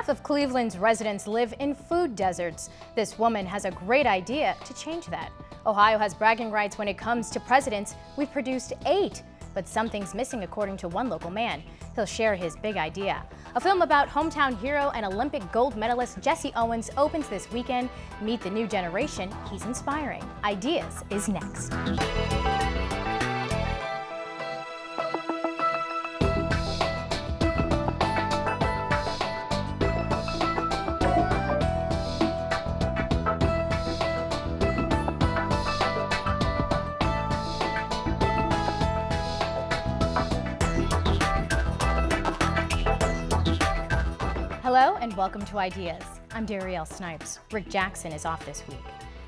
Half of Cleveland's residents live in food deserts. This woman has a great idea to change that. Ohio has bragging rights when it comes to presidents. We've produced 8, but something's missing according to one local man. He'll share his big idea. A film about hometown hero and Olympic gold medalist Jesse Owens opens this weekend. Meet the new generation he's inspiring. Ideas is next. Hello and welcome to Ideas. I'm Darielle Snipes. Rick Jackson is off this week.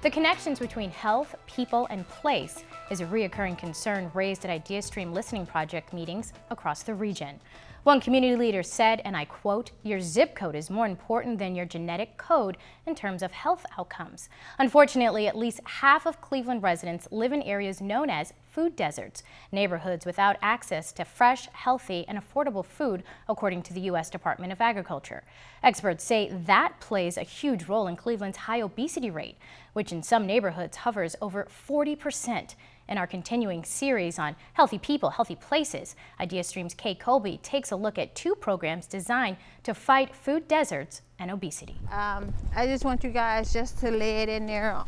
The connections between health, people, and place is a reoccurring concern raised at IdeaStream listening project meetings across the region. One community leader said, and I quote, "Your zip code is more important than your genetic code in terms of health outcomes." Unfortunately, at least half of Cleveland residents live in areas known as food deserts, neighborhoods without access to fresh, healthy, and affordable food, according to the U.S. Department of Agriculture. Experts say that plays a huge role in Cleveland's high obesity rate, which in some neighborhoods hovers over 40%. In our continuing series on healthy people, healthy places, IdeaStream's Kay Colby takes a look at 2 programs designed to fight food deserts and obesity. I just want you guys just to lay it in there,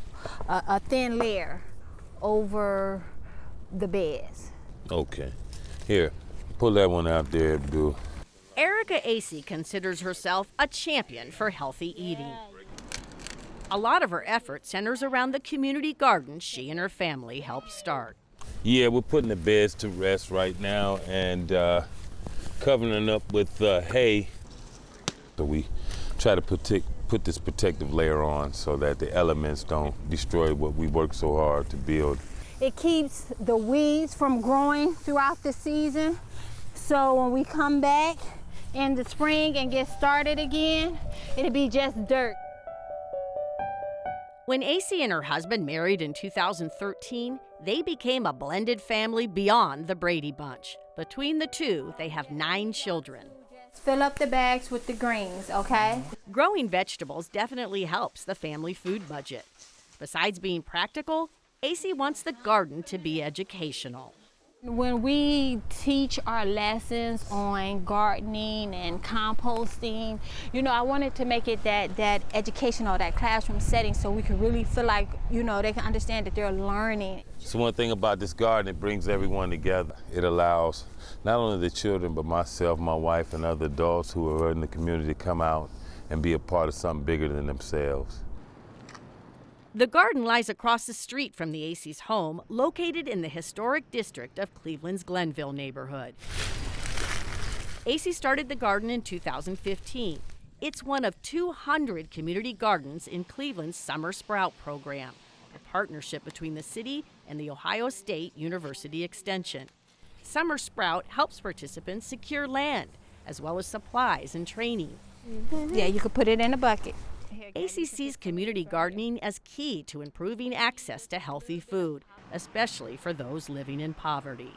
a thin layer over the beds. Okay. Here, pull that one out there, Abdul. Erica Acey considers herself a champion for healthy eating. A lot of her effort centers around the community garden she and her family helped start. Yeah, we're putting the beds to rest right now and covering up with hay. So we try to put this protective layer on so that the elements don't destroy what we worked so hard to build. It keeps the weeds from growing throughout the season. So when we come back in the spring and get started again, it'll be just dirt. When Acey and her husband married in 2013, they became a blended family beyond the Brady Bunch. Between the two, they have 9 children. Fill up the bags with the greens, okay? Growing vegetables definitely helps the family food budget. Besides being practical, Acey wants the garden to be educational. When we teach our lessons on gardening and composting, I wanted to make it that educational, that classroom setting, so we can really feel like, they can understand that they're learning. So one thing about this garden, it brings everyone together. It allows not only the children, but myself, my wife, and other adults who are in the community to come out and be a part of something bigger than themselves. The garden lies across the street from the Acey's home, located in the historic district of Cleveland's Glenville neighborhood. Acey started the garden in 2015. It's one of 200 community gardens in Cleveland's Summer Sprout program, a partnership between the city and the Ohio State University Extension. Summer Sprout helps participants secure land, as well as supplies and training. Yeah, you could put it in a bucket. Acey sees community gardening as key to improving access to healthy food, especially for those living in poverty.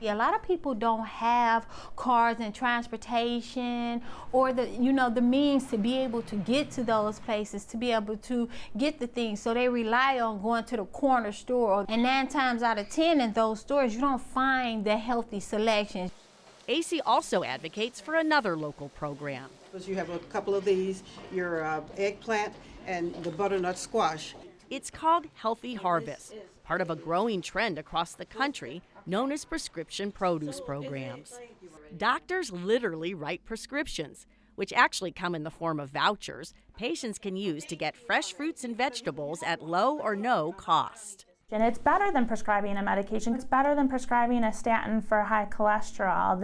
A lot of people don't have cars and transportation or the means to be able to get to those places, to be able to get the things. So they rely on going to the corner store. And 9 times out of 10 in those stores, you don't find the healthy selection. Acey also advocates for another local program. You have a couple of these, your eggplant and the butternut squash. It's called Healthy Harvest, part of a growing trend across the country known as prescription produce programs. Doctors literally write prescriptions, which actually come in the form of vouchers patients can use to get fresh fruits and vegetables at low or no cost. And it's better than prescribing a medication. It's better than prescribing a statin for high cholesterol.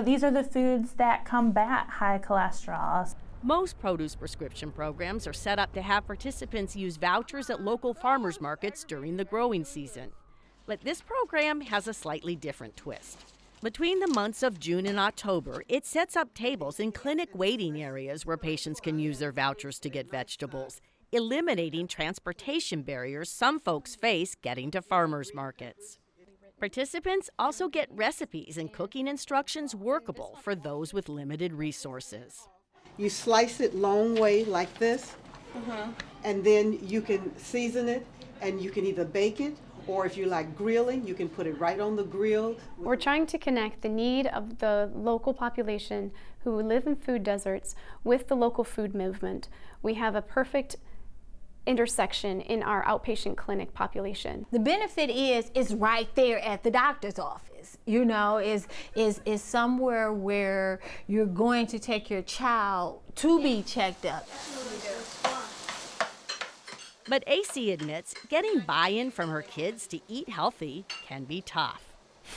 These are the foods that combat high cholesterol. Most produce prescription programs are set up to have participants use vouchers at local farmers markets during the growing season. But this program has a slightly different twist. Between the months of June and October, it sets up tables in clinic waiting areas where patients can use their vouchers to get vegetables, eliminating transportation barriers some folks face getting to farmers markets. Participants also get recipes and cooking instructions workable for those with limited resources. You slice it long way like this, and then you can season it, and you can either bake it, or if you like grilling, you can put it right on the grill. We're trying to connect the need of the local population who live in food deserts with the local food movement. We have a perfect intersection in our outpatient clinic population. The benefit is it's right there at the doctor's office. You know, is somewhere where you're going to take your child to be checked up. But AC admits getting buy-in from her kids to eat healthy can be tough.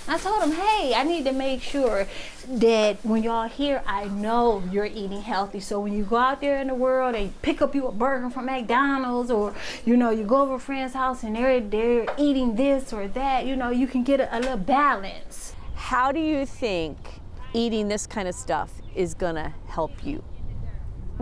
I told them, hey, I need to make sure that when y'all here, I know you're eating healthy. So when you go out there in the world and pick up you a burger from McDonald's, or, you know, you go over a friend's house and they're eating this or that, you know, you can get a little balance. How do you think eating this kind of stuff is gonna help you?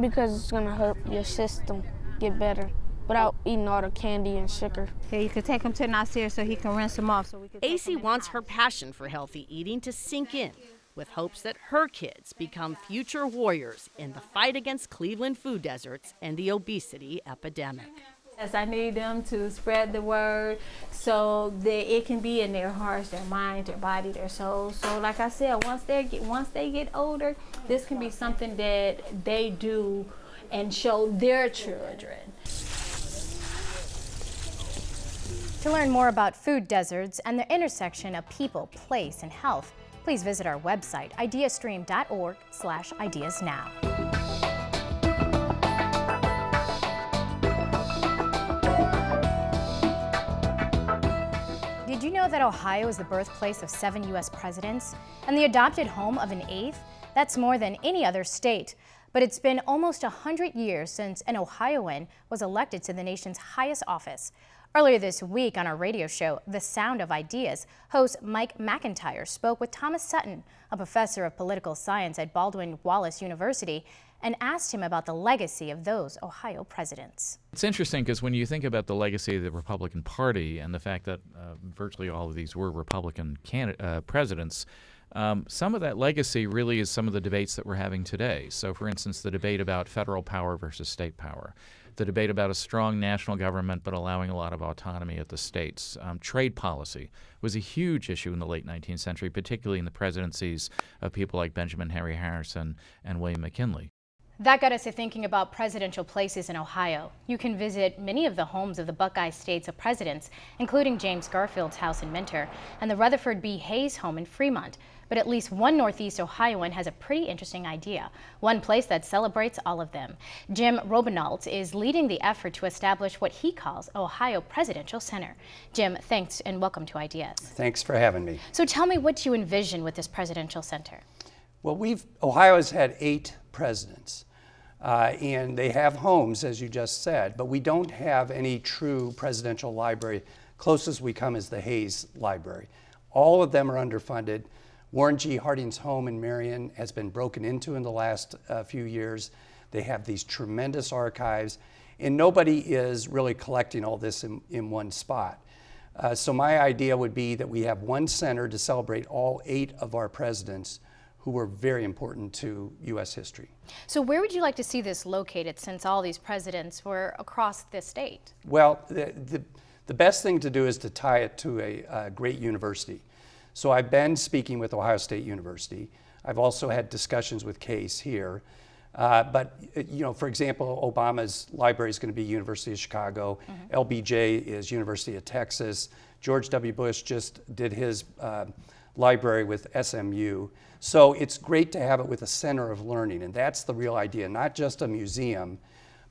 Because it's gonna help your system get better without eating all the candy and sugar. Yeah, you could take him to Nasir so he can rinse them off. So we could. AC wants her passion for healthy eating to sink in, with hopes that her kids become future warriors in the fight against Cleveland food deserts and the obesity epidemic. Yes, I need them to spread the word so that it can be in their hearts, their minds, their body, their souls. So like I said, once they get older, this can be something that they do and show their children. To learn more about food deserts and the intersection of people, place, and health, please visit our website, ideastream.org/ideasnow. Did you know that Ohio is the birthplace of 7 U.S. presidents and the adopted home of an 8th? That's more than any other state. But it's been almost 100 years since an Ohioan was elected to the nation's highest office. Earlier this week on our radio show, The Sound of Ideas, host Mike McIntyre spoke with Thomas Sutton, a professor of political science at Baldwin-Wallace University, and asked him about the legacy of those Ohio presidents. It's interesting because when you think about the legacy of the Republican Party and the fact that virtually all of these were Republican presidents, some of that legacy really is some of the debates that we're having today. So, for instance, the debate about federal power versus state power, the debate about a strong national government but allowing a lot of autonomy at the states. Trade policy was a huge issue in the late 19th century, particularly in the presidencies of people like Benjamin Henry Harrison and William McKinley. That got us to thinking about presidential places in Ohio. You can visit many of the homes of the Buckeye states of presidents, including James Garfield's house in Minter and the Rutherford B. Hayes home in Fremont. But at least one Northeast Ohioan has a pretty interesting idea, one place that celebrates all of them. Jim Robinault is leading the effort to establish what he calls Ohio Presidential Center. Jim, thanks and welcome to Ideas. Thanks for having me. So tell me what you envision with this presidential center. Well, Ohio has had 8 presidents, and they have homes, as you just said, but we don't have any true presidential library. Closest we come is the Hayes Library. All of them are underfunded. Warren G. Harding's home in Marion has been broken into in the last few years. They have these tremendous archives, and nobody is really collecting all this in one spot. So my idea would be that we have one center to celebrate all 8 of our presidents who were very important to U.S. history. So where would you like to see this located, since all these presidents were across the state? Well, the best thing to do is to tie it to a great university. So I've been speaking with Ohio State University. I've also had discussions with Case here. But, you know, for example, Obama's library is going to be University of Chicago. LBJ is University of Texas. George W. Bush just did his library with SMU. So it's great to have it with a center of learning, and that's the real idea, not just a museum,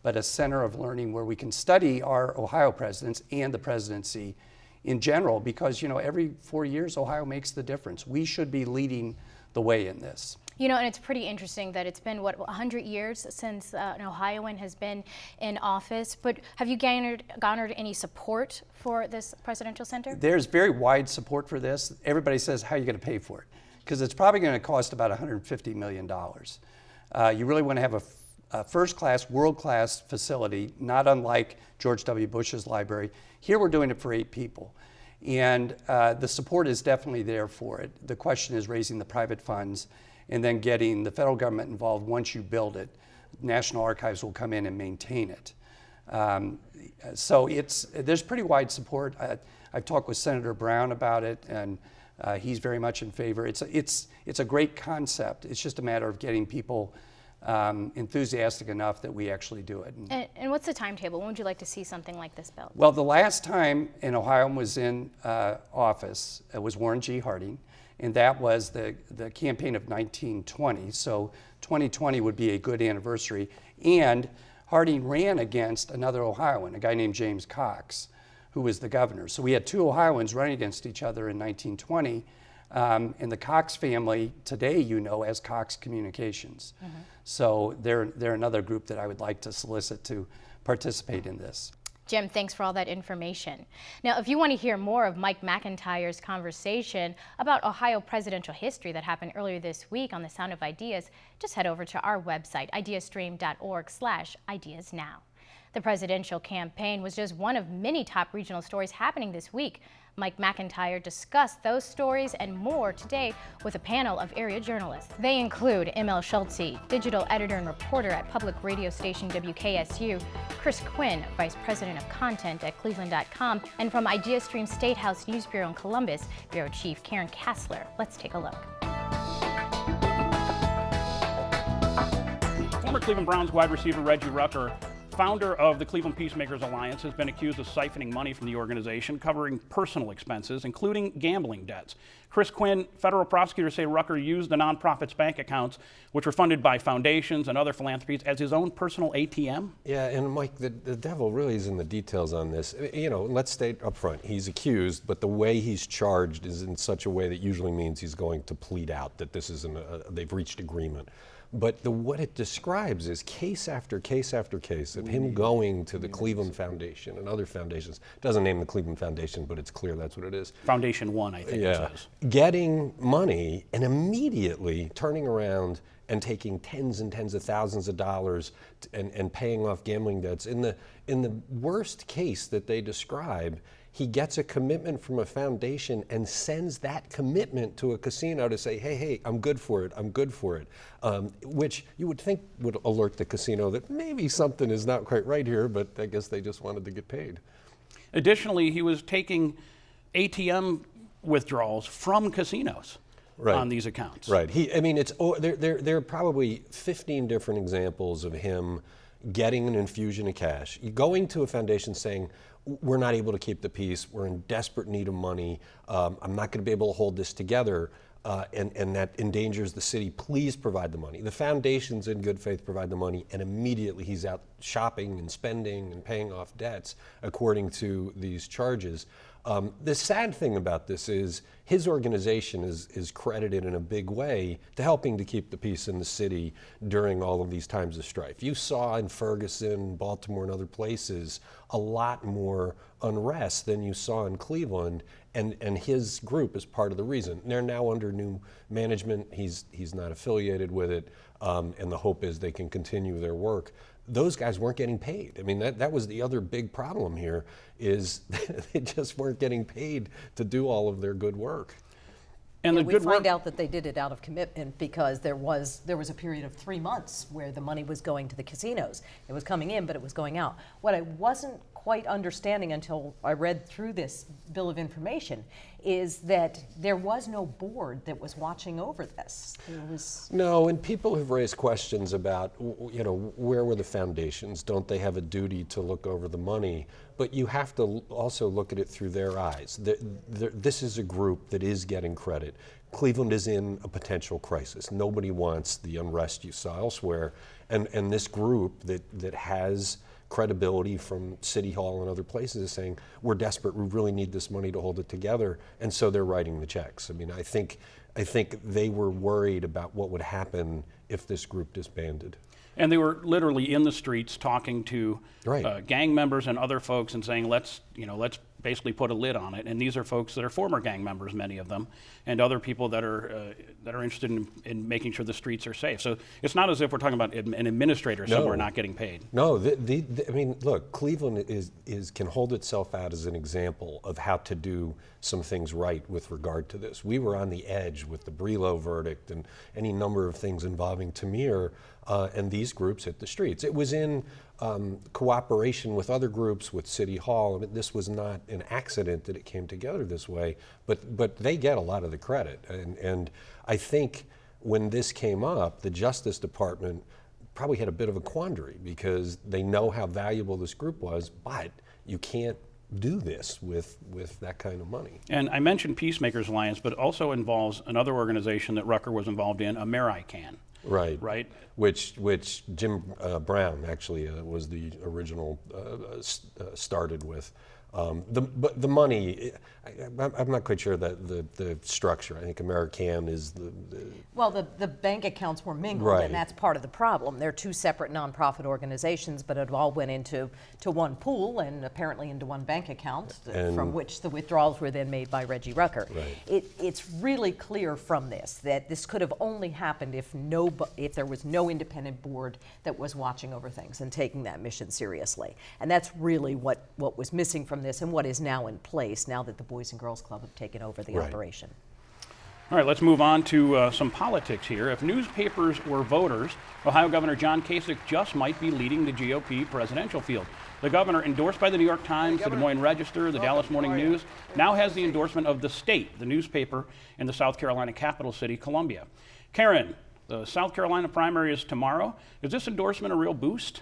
but a center of learning where we can study our Ohio presidents and the presidency in general, because, you know, every 4 years, Ohio makes the difference. We should be leading the way in this. You know, and it's pretty interesting that it's been, what, 100 years since an Ohioan has been in office, but have you garnered any support for this presidential center? There's very wide support for this. Everybody says, how are you going to pay for it? Because it's probably going to cost about $150 million. You really want to have a first-class, world-class facility, not unlike George W. Bush's library. Here we're doing it for 8 people. And the support is definitely there for it. The question is raising the private funds and then getting the federal government involved once you build it. National Archives will come in and maintain it. So there's pretty wide support. I've talked with Senator Brown about it, and he's very much in favor. It's a great concept. It's just a matter of getting people enthusiastic enough that we actually do it. And what's the timetable? When would you like to see something like this built? Well, the last time an Ohioan was in office, it was Warren G. Harding, and that was the campaign of 1920. So 2020 would be a good anniversary. And Harding ran against another Ohioan, a guy named James Cox, who was the governor. So we had two Ohioans running against each other in 1920. And the Cox family today, you know, as Cox Communications. Mm-hmm. So they're another group that I would like to solicit to participate in this. Jim, thanks for all that information. Now, if you want to hear more of Mike McIntyre's conversation about Ohio presidential history that happened earlier this week on The Sound of Ideas, just head over to our website, ideastream.org/ideasnow. The presidential campaign was just one of many top regional stories happening this week. Mike McIntyre discussed those stories and more today with a panel of area journalists. They include M.L. Schultze, digital editor and reporter at public radio station WKSU, Chris Quinn, vice president of content at Cleveland.com, and from IdeaStream State House News Bureau in Columbus, Bureau Chief Karen Kassler. Let's take a look. Former Cleveland Browns wide receiver Reggie Rucker, founder of the Cleveland Peacemakers Alliance, has been accused of siphoning money from the organization, covering personal expenses, including gambling debts. Chris Quinn, federal prosecutors say Rucker used the nonprofit's bank accounts, which were funded by foundations and other philanthropies, as his own personal ATM. Yeah, and Mike, the devil really is in the details on this. You know, let's state up front, he's accused, but the way he's charged is in such a way that usually means he's going to plead out that this isn't they've reached agreement. But what it describes is case after case after case of him going to the Cleveland Foundation and other foundations. Doesn't name the Cleveland Foundation, but it's clear that's what it is. Foundation One, I think it says. Getting money and immediately turning around and taking tens and tens of thousands of dollars and paying off gambling debts. In the worst case that they describe, he gets a commitment from a foundation and sends that commitment to a casino to say, hey, I'm good for it, which you would think would alert the casino that maybe something is not quite right here, but I guess they just wanted to get paid. Additionally, he was taking ATM withdrawals from casinos on these accounts. Right. There are probably 15 different examples of him getting an infusion of cash, going to a foundation saying, we're not able to keep the peace, we're in desperate need of money, I'm not going to be able to hold this together, and that endangers the city, please provide the money. The foundations in good faith provide the money, and immediately he's out shopping and spending and paying off debts according to these charges. The sad thing about this is his organization is credited in a big way to helping to keep the peace in the city during all of these times of strife. You saw in Ferguson, Baltimore, and other places a lot more unrest than you saw in Cleveland, and his group is part of the reason. They're now under new management. He's not affiliated with it, and the hope is they can continue their work. Those guys weren't getting paid. I mean, that was the other big problem here, is they just weren't getting paid to do all of their good work. And we find out that they did it out of commitment because there was a period of 3 months where the money was going to the casinos. It was coming in, but it was going out. What I wasn't quite understanding until I read through this bill of information is that there was no board that was watching over this. No, and people have raised questions about, where were the foundations? Don't they have a duty to look over the money? But you have to also look at it through their eyes. This is a group that is getting credit. Cleveland is in a potential crisis. Nobody wants the unrest you saw elsewhere. And this group that has credibility from City Hall and other places is saying, we're desperate, we really need this money to hold it together, and so they're writing the checks. I mean, I think they were worried about what would happen if this group disbanded. And they were literally in the streets talking to gang members and other folks and saying, let's basically put a lid on it. And these are folks that are former gang members, many of them, and other people that are interested in making sure the streets are safe. So it's not as if we're talking about an administrator somewhere not getting paid. No, I mean, look, Cleveland can hold itself out as an example of how to do some things right with regard to this. We were on the edge with the Brelo verdict and any number of things involving Tamir, and these groups hit the streets. It was in cooperation with other groups, with City Hall. I mean, this was not an accident that it came together this way, but they get a lot of the credit. And I think when this came up, the Justice Department probably had a bit of a quandary because they know how valuable this group was, but you can't do this with that kind of money. And I mentioned Peacemakers Alliance, but it also involves another organization that Rucker was involved in, American. Right. Which Jim Brown actually was the original started with. But the money, I'm not quite sure that the structure. I think American is well, the bank accounts were mingled, right. And that's part of the problem. They're two separate nonprofit organizations, but it all went into one pool and apparently into one bank account, from which the withdrawals were then made by Reggie Rucker. Right. It's really clear from this that this could have only happened if there was no independent board that was watching over things and taking that mission seriously. And that's really what was missing from this and what is now in place now that the Boys and Girls Club have taken over the operation. All right, let's move on to some politics here. If newspapers were voters, Ohio Governor John Kasich just might be leading the GOP presidential field. The governor, endorsed by the New York Times, the Des Moines Register, the Dallas Morning News, now has the endorsement of The State, the newspaper in the South Carolina capital city, Columbia. Karen, the South Carolina primary is tomorrow. Is this endorsement a real boost?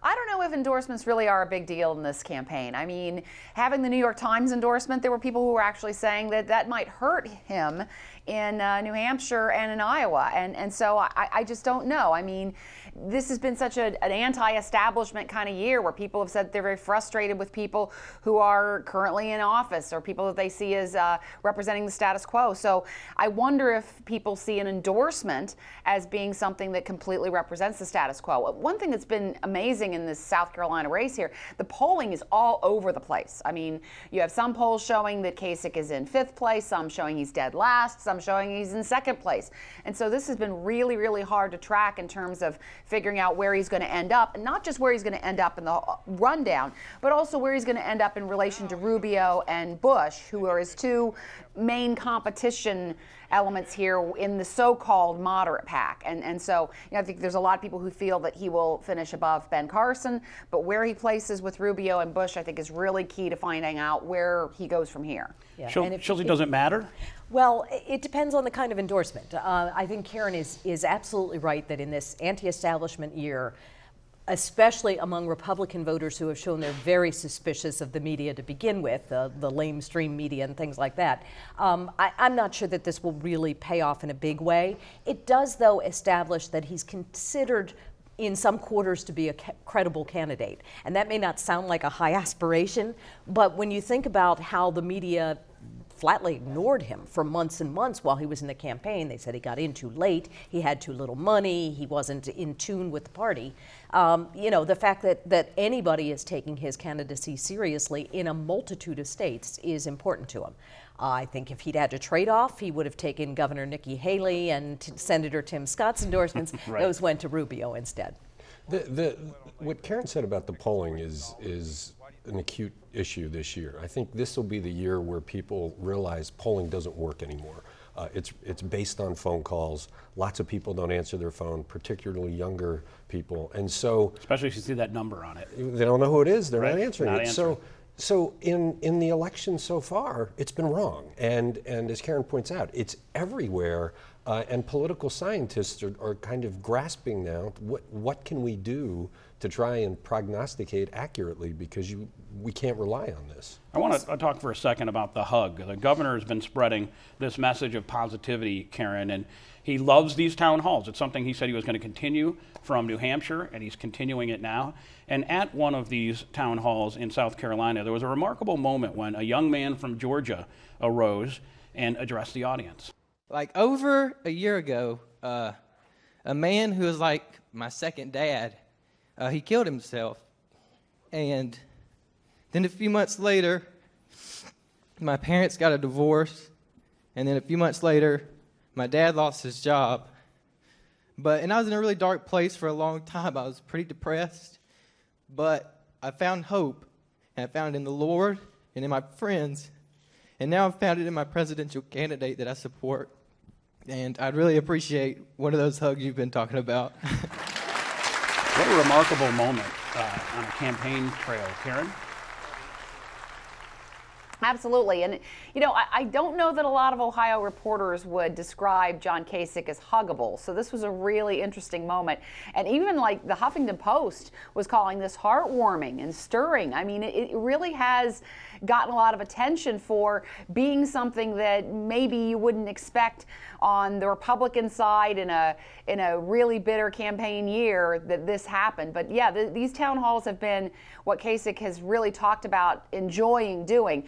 I don't know if endorsements really are a big deal in this campaign. I mean, having the New York Times endorsement, there were people who were actually saying that might hurt him in New Hampshire and in Iowa. And so I just don't know. I mean, this has been such an anti-establishment kind of year where people have said they're very frustrated with people who are currently in office or people that they see as representing the status quo. So I wonder if people see an endorsement as being something that completely represents the status quo. One thing that's been amazing in this South Carolina race here, the polling is all over the place. I mean, you have some polls showing that Kasich is in 5th place, some showing he's dead last, some showing he's in 2nd place. And so this has been really, really hard to track in terms of figuring out where he's going to end up, and not just where he's going to end up in the rundown, but also where he's going to end up in relation to Rubio and Bush, who are his two main competition elements here in the so-called moderate pack. And so, I think there's a lot of people who feel that he will finish above Ben Carson, but where he places with Rubio and Bush, I think, is really key to finding out where he goes from here. Yeah. Schulze, does it matter? Well, it depends on the kind of endorsement. I think Karen is absolutely right that in this anti-establishment year, especially among Republican voters who have shown they're very suspicious of the media to begin with, the lamestream media and things like that. I'm not sure that this will really pay off in a big way. It does, though, establish that he's considered in some quarters to be a credible candidate. And that may not sound like a high aspiration, but when you think about how the media flatly ignored him for months and months while he was in the campaign. They said he got in too late, he had too little money, he wasn't in tune with the party. The fact that anybody is taking his candidacy seriously in a multitude of states is important to him. I think if he'd had to trade off, he would have taken Governor Nikki Haley and Senator Tim Scott's endorsements. Right. Those went to Rubio instead. What Karen said about the polling is an acute issue this year. I think this will be the year where people realize polling doesn't work anymore. It's based on phone calls. Lots of people don't answer their phone, particularly younger people, and so especially if you see that number on it, they don't know who it is. They're right. not answering not it. Answering. So in the election so far, it's been wrong, and as Karen points out, it's everywhere. And political scientists are kind of grasping now, what can we do to try and prognosticate accurately, because we can't rely on this. I want to talk for a second about the hug. The governor has been spreading this message of positivity, Karen, and he loves these town halls. It's something he said he was going to continue from New Hampshire, and he's continuing it now. And at one of these town halls in South Carolina, there was a remarkable moment when a young man from Georgia arose and addressed the audience. Like over a year ago, a man who was like my second dad, he killed himself. And Then a few months later, my parents got a divorce. And then a few months later, my dad lost his job. And I was in a really dark place for a long time. I was pretty depressed. But I found hope. And I found it in the Lord and in my friends. And now I've found it in my presidential candidate that I support. And I'd really appreciate one of those hugs you've been talking about. What a remarkable moment on a campaign trail. Karen? Absolutely. And, you know, I don't know that a lot of Ohio reporters would describe John Kasich as huggable. So this was a really interesting moment. And even like the Huffington Post was calling this heartwarming and stirring. I mean, it really has gotten a lot of attention for being something that maybe you wouldn't expect on the Republican side in a really bitter campaign year that this happened. But yeah, these town halls have been what Kasich has really talked about enjoying doing.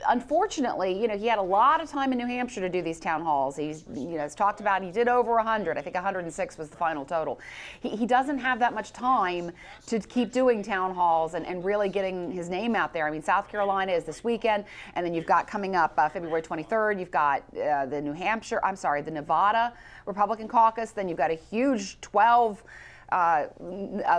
Unfortunately, you know, he had a lot of time in New Hampshire to do these town halls. He's, you know, talked about, he did over 100. I think 106 was the final total. He doesn't have that much time to keep doing town halls and really getting his name out there. I mean, South Carolina is this weekend, and then you've got coming up February 23rd, you've got the Nevada Republican caucus. Then you've got a huge 12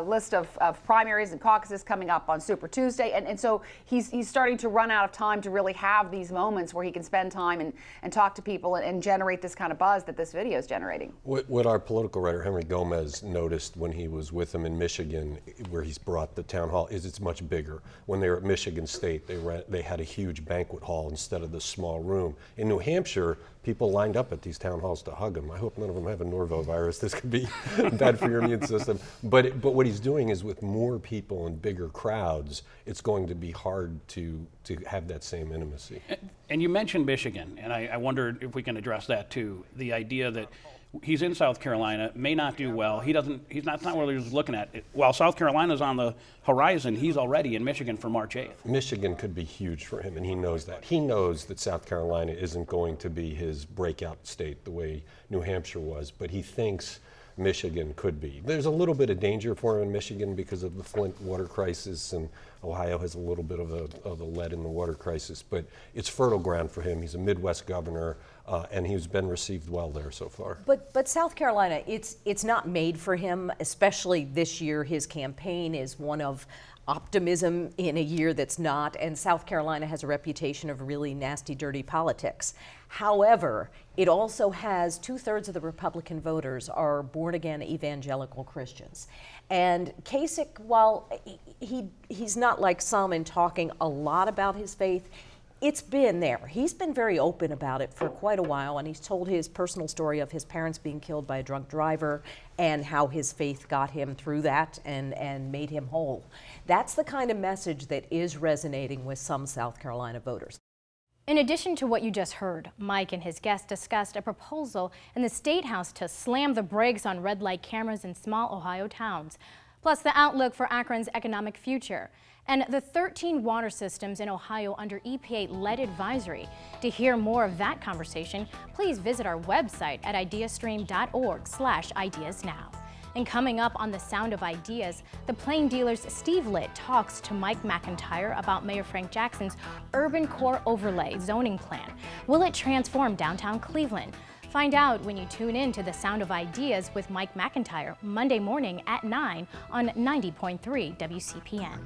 list of primaries and caucuses coming up on Super Tuesday. And so he's starting to run out of time to really have these moments where he can spend time and talk to people and generate this kind of buzz that this video is generating. What our political writer Henry Gomez noticed when he was with him in Michigan, where he's brought the town hall, is it's much bigger. When they were at Michigan State, they had a huge banquet hall instead of the small room. In New Hampshire, people lined up at these town halls to hug him. I hope none of them have a norovirus. This could be bad for your immune system. But what he's doing is with more people and bigger crowds, it's going to be hard to have that same intimacy. And you mentioned Michigan, and I wondered if we can address that too. The idea that he's in South Carolina, may not do well. He's not what he was looking at. While South Carolina's on the horizon, he's already in Michigan for March 8th. Michigan could be huge for him, and he knows that. He knows that South Carolina isn't going to be his breakout state the way New Hampshire was, but he thinks Michigan could be. There's a little bit of danger for him in Michigan because of the Flint water crisis, and Ohio has a little bit of a lead in the water crisis, but it's fertile ground for him. He's a Midwest governor, and he's been received well there so far. But South Carolina, it's not made for him, especially this year. His campaign is one of optimism in a year that's not, and South Carolina has a reputation of really nasty, dirty politics. However, it also has 2/3 of the Republican voters are born-again evangelical Christians. And Kasich, while he's not like some in talking a lot about his faith, it's been there. He's been very open about it for quite a while, and he's told his personal story of his parents being killed by a drunk driver and how his faith got him through that and made him whole. That's the kind of message that is resonating with some South Carolina voters. In addition to what you just heard, Mike and his guest discussed a proposal in the State House to slam the brakes on red light cameras in small Ohio towns, plus the outlook for Akron's economic future, and the 13 water systems in Ohio under EPA lead advisory. To hear more of that conversation, please visit our website at ideastream.org/ideasnow. And coming up on The Sound of Ideas, the Plain Dealer's Steve Litt talks to Mike McIntyre about Mayor Frank Jackson's Urban Core Overlay zoning plan. Will it transform downtown Cleveland? Find out when you tune in to The Sound of Ideas with Mike McIntyre Monday morning at 9 on 90.3 WCPN.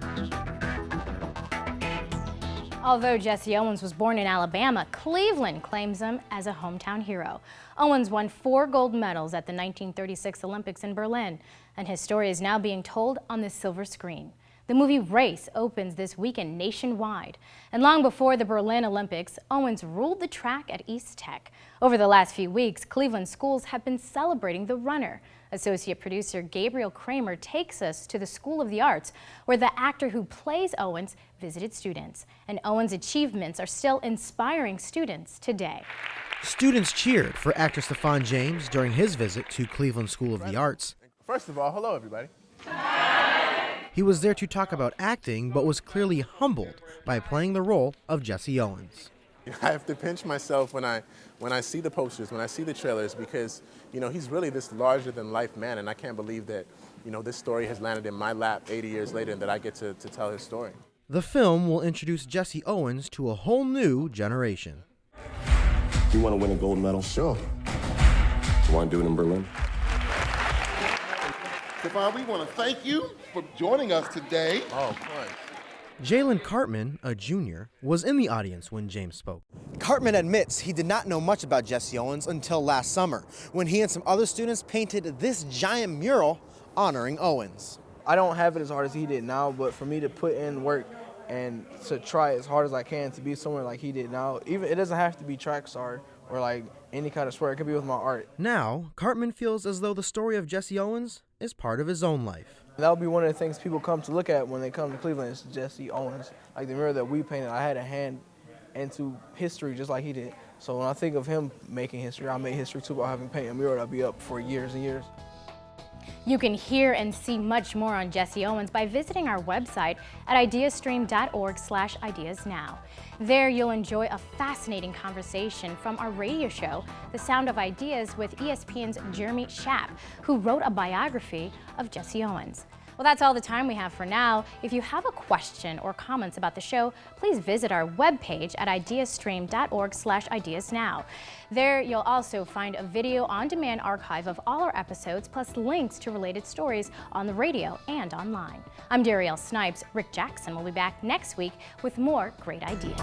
Although Jesse Owens was born in Alabama, Cleveland claims him as a hometown hero. Owens won 4 gold medals at the 1936 Olympics in Berlin, and his story is now being told on the silver screen. The movie Race opens this weekend nationwide. And long before the Berlin Olympics, Owens ruled the track at East Tech. Over the last few weeks, Cleveland schools have been celebrating the runner. Associate producer Gabriel Kramer takes us to the School of the Arts, where the actor who plays Owens visited students. And Owens' achievements are still inspiring students today. Students cheered for actor Stephan James during his visit to Cleveland School of the Arts. First of all, hello everybody. He was there to talk about acting, but was clearly humbled by playing the role of Jesse Owens. I have to pinch myself when I see the posters, when I see the trailers, because he's really this larger-than-life man, and I can't believe that this story has landed in my lap 80 years later and that I get to tell his story. The film will introduce Jesse Owens to a whole new generation. You want to win a gold medal? Sure. You want to do it in Berlin? Stefan, we want to thank you for joining us today. Oh, fun. Jalen Cartman, a junior, was in the audience when James spoke. Cartman admits he did not know much about Jesse Owens until last summer, when he and some other students painted this giant mural honoring Owens. I don't have it as hard as he did now, but for me to put in work and to try as hard as I can to be somewhere like he did now, even it doesn't have to be track star or like any kind of sport, it could be with my art. Now, Cartman feels as though the story of Jesse Owens is part of his own life. That would be one of the things people come to look at when they come to Cleveland is Jesse Owens. Like the mural that we painted, I had a hand into history just like he did. So when I think of him making history, I made history too by having painted a mural that'll be up for years and years. You can hear and see much more on Jesse Owens by visiting our website at ideastream.org/ideasnow. There you'll enjoy a fascinating conversation from our radio show, The Sound of Ideas, with ESPN's Jeremy Schaap, who wrote a biography of Jesse Owens. Well, that's all the time we have for now. If you have a question or comments about the show, please visit our webpage at ideastream.org/ideasnow. There you'll also find a video on-demand archive of all our episodes, plus links to related stories on the radio and online. I'm Darielle Snipes. Rick Jackson will be back next week with more great ideas.